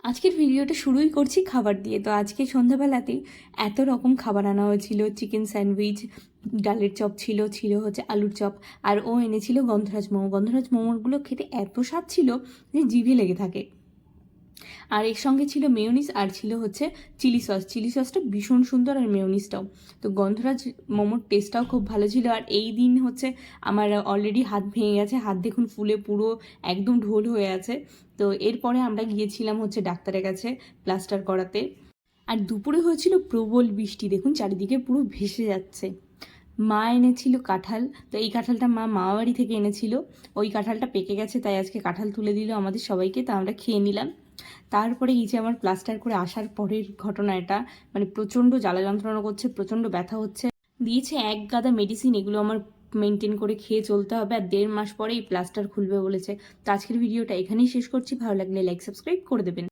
আজকের ভিডিওটা শুরুই করছি খাবার দিয়ে। তো আজকে সন্ধ্যাবেলাতেই এত রকম খাবার আনা হয়েছিল। চিকেন স্যান্ডউইচ, ডালের চপ ছিল, ছিল হচ্ছে আলুর চপ, আর ও এনেছিল গন্ধরাজ মোমো। গন্ধরাজ মোমোগুলো খেতে এত স্বাদ ছিল যে জিভে লেগে থাকে। আর এর সঙ্গে ছিল মেয়োনিজ আর ছিল হচ্ছে চিলি সস। চিলি সসটা ভীষণ সুন্দর আর মেয়োনিজটাও। তো গন্ধরাজ মোমোর টেস্টটাও খুব ভালো ছিল। আর এই দিন হচ্ছে আমার অলরেডি হাত ভেঙে গেছে, হাত দেখুন ফুলে পুরো একদম ঢোল হয়ে আছে। তো এরপরে আমরা গিয়েছিলাম হচ্ছে ডাক্তারের কাছে প্লাস্টার করাতে। আর দুপুরে হয়েছিল প্রবল বৃষ্টি, দেখুন চারিদিকে পুরো ভেসে যাচ্ছে। মা এনেছিল কাঁঠাল। তো এই কাঁঠালটা মা মামাবাড়ি থেকে এনেছিল। ওই কাঁঠালটা পেকে গেছে, তাই আজকে কাঁঠাল তুলে দিল আমাদের সবাইকে, তা আমরা খেয়ে নিলাম। তারপরে এই যে আমার প্লাস্টার করে আসার পরের ঘটনা এটা, মানে প্রচণ্ড জ্বালা যন্ত্রণা করছে, প্রচণ্ড ব্যথা হচ্ছে। দিয়েছে এক গাদা মেডিসিন, এগুলো আমার মেনটেন করে খেয়ে চলতে হবে। আর 1.5 মাস পরে এই প্লাস্টার খুলবে বলেছে। তো আজকের ভিডিওটা এখানেই শেষ করছি। ভালো লাগলে লাইক সাবস্ক্রাইব করে দেবেন।